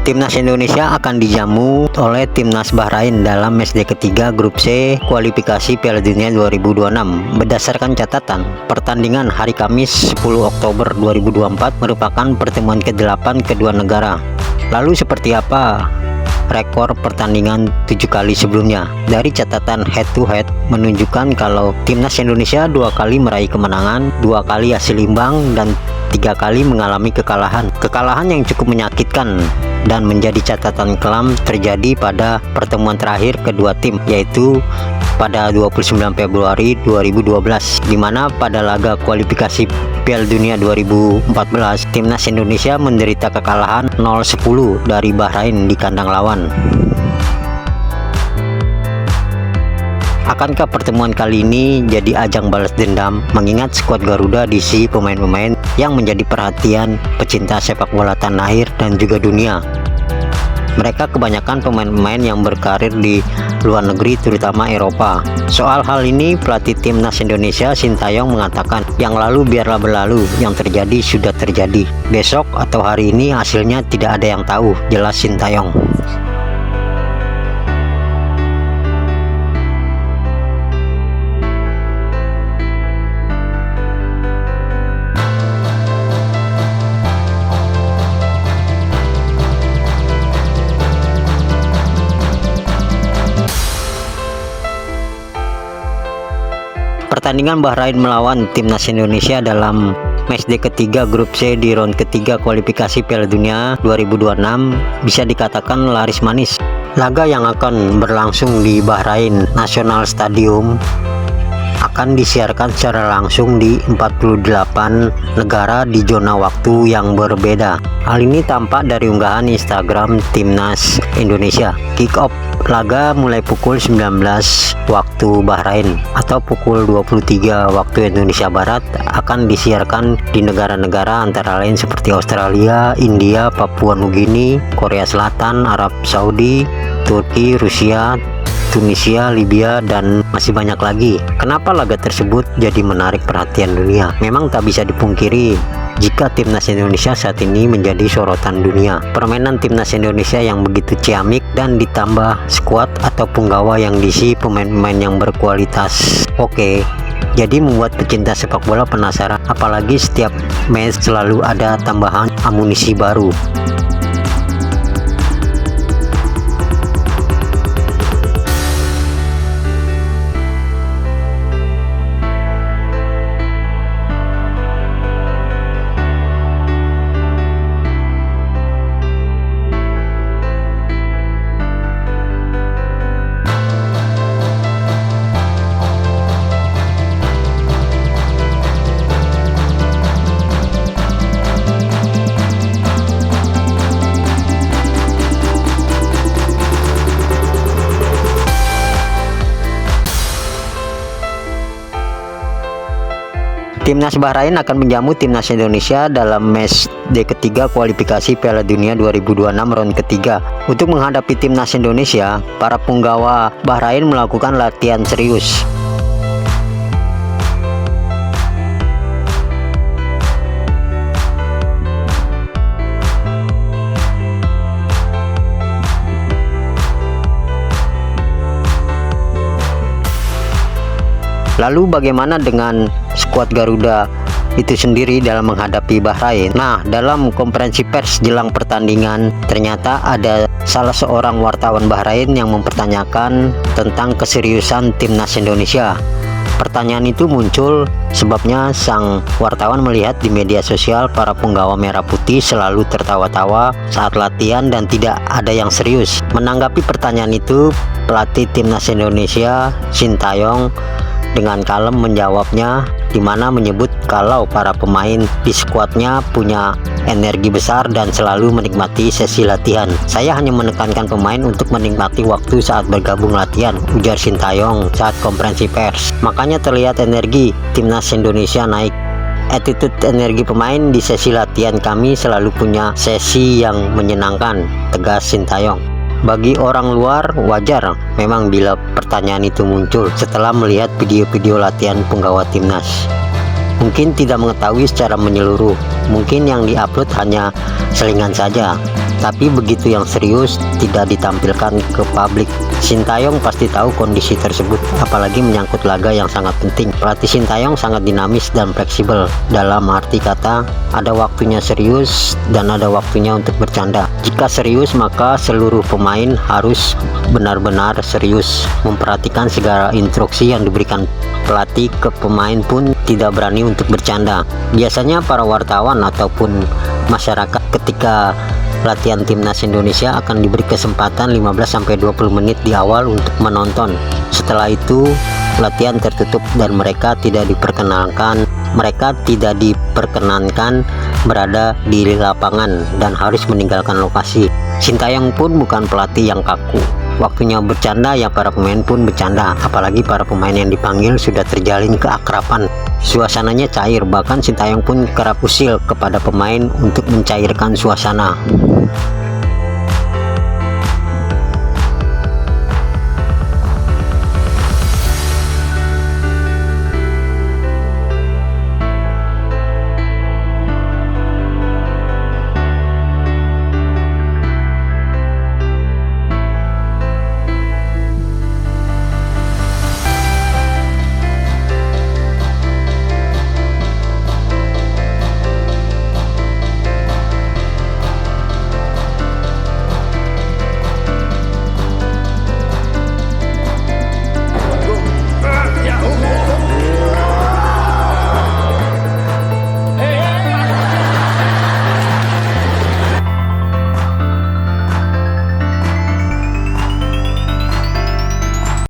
Timnas Indonesia akan dijamu oleh Timnas Bahrain dalam matchday ketiga grup C kualifikasi Piala Dunia 2026. Berdasarkan catatan, pertandingan hari Kamis 10 Oktober 2024 merupakan pertemuan ke-8 kedua negara. Lalu seperti apa rekor pertandingan 7 kali sebelumnya? Dari catatan head to head menunjukkan kalau Timnas Indonesia 2 kali meraih kemenangan, 2 kali hasil imbang, dan 3 kali mengalami kekalahan. Kekalahan yang cukup menyakitkan dan menjadi catatan kelam terjadi pada pertemuan terakhir kedua tim, yaitu pada 29 Februari 2012, di mana pada laga kualifikasi Piala Dunia 2014, Timnas Indonesia menderita kekalahan 0-10 dari Bahrain di kandang lawan. Akankah pertemuan kali ini jadi ajang balas dendam, mengingat skuad Garuda diisi pemain-pemain yang menjadi perhatian pecinta sepak bola tanah air dan juga dunia? Mereka kebanyakan pemain-pemain yang berkarir di luar negeri, terutama Eropa. Soal hal ini, pelatih Timnas Indonesia Sintayong mengatakan, yang lalu biarlah berlalu, yang terjadi sudah terjadi. Besok atau hari ini hasilnya tidak ada yang tahu, jelas Sintayong. Pertandingan Bahrain melawan Timnas Indonesia dalam matchday ketiga grup C di round ketiga kualifikasi Piala Dunia 2026 bisa dikatakan laris manis. Laga yang akan berlangsung di Bahrain National Stadium akan disiarkan secara langsung di 48 negara di zona waktu yang berbeda. Hal ini tampak dari unggahan Instagram Timnas Indonesia. Kick off laga mulai pukul 19 waktu Bahrain atau pukul 23 waktu Indonesia Barat, akan disiarkan di negara-negara antara lain seperti Australia, India, Papua Nugini, Korea Selatan, Arab Saudi, Turki, Rusia, Tunisia, Libya, dan masih banyak lagi. Kenapa laga tersebut jadi menarik perhatian dunia? Memang tak bisa dipungkiri jika Timnas Indonesia saat ini menjadi sorotan dunia. Permainan Timnas Indonesia yang begitu ciamik dan ditambah skuad atau punggawa yang diisi pemain-pemain yang berkualitas oke, jadi membuat pecinta sepak bola penasaran, apalagi setiap match selalu ada tambahan amunisi baru. Timnas Bahrain akan menjamu Timnas Indonesia dalam matchday ketiga kualifikasi Piala Dunia 2026 round ketiga. Untuk menghadapi Timnas Indonesia, para punggawa Bahrain melakukan latihan serius. Lalu bagaimana dengan skuad Garuda itu sendiri dalam menghadapi Bahrain? Nah, dalam konferensi pers jelang pertandingan, ternyata ada salah seorang wartawan Bahrain yang mempertanyakan tentang keseriusan Timnas Indonesia. Pertanyaan itu muncul sebabnya sang wartawan melihat di media sosial para punggawa merah putih selalu tertawa-tawa saat latihan dan tidak ada yang serius. Menanggapi pertanyaan itu, pelatih Timnas Indonesia Sintayong dengan kalem menjawabnya, di mana menyebut kalau para pemain di skuadnya punya energi besar dan selalu menikmati sesi latihan. Saya hanya menekankan pemain untuk menikmati waktu saat bergabung latihan, ujar Sintayong saat konferensi pers. Makanya terlihat energi Timnas Indonesia naik. Attitude energi pemain di sesi latihan kami selalu punya sesi yang menyenangkan, tegas Sintayong. Bagi orang luar wajar memang bila pertanyaan itu muncul setelah melihat video-video latihan punggawa timnas. Mungkin tidak mengetahui secara menyeluruh, mungkin yang diupload hanya selingan saja. Tapi begitu yang serius tidak ditampilkan ke publik. Sintayong pasti tahu kondisi tersebut, apalagi menyangkut laga yang sangat penting. Pelatih Sintayong sangat dinamis dan fleksibel, dalam arti kata ada waktunya serius dan ada waktunya untuk bercanda. Jika serius maka seluruh pemain harus benar-benar serius, memperhatikan segala instruksi yang diberikan pelatih ke pemain pun tidak berani untuk bercanda. Biasanya para wartawan ataupun masyarakat ketika latihan timnas Indonesia akan diberi kesempatan 15-20 menit di awal untuk menonton. Setelah itu latihan tertutup dan mereka tidak diperkenankan berada di lapangan dan harus meninggalkan lokasi. Sintayong pun bukan pelatih yang kaku. Waktunya bercanda ya para pemain pun bercanda, apalagi para pemain yang dipanggil sudah terjalin keakraban. Suasananya cair, bahkan Sintayong pun kerap usil kepada pemain untuk mencairkan suasana.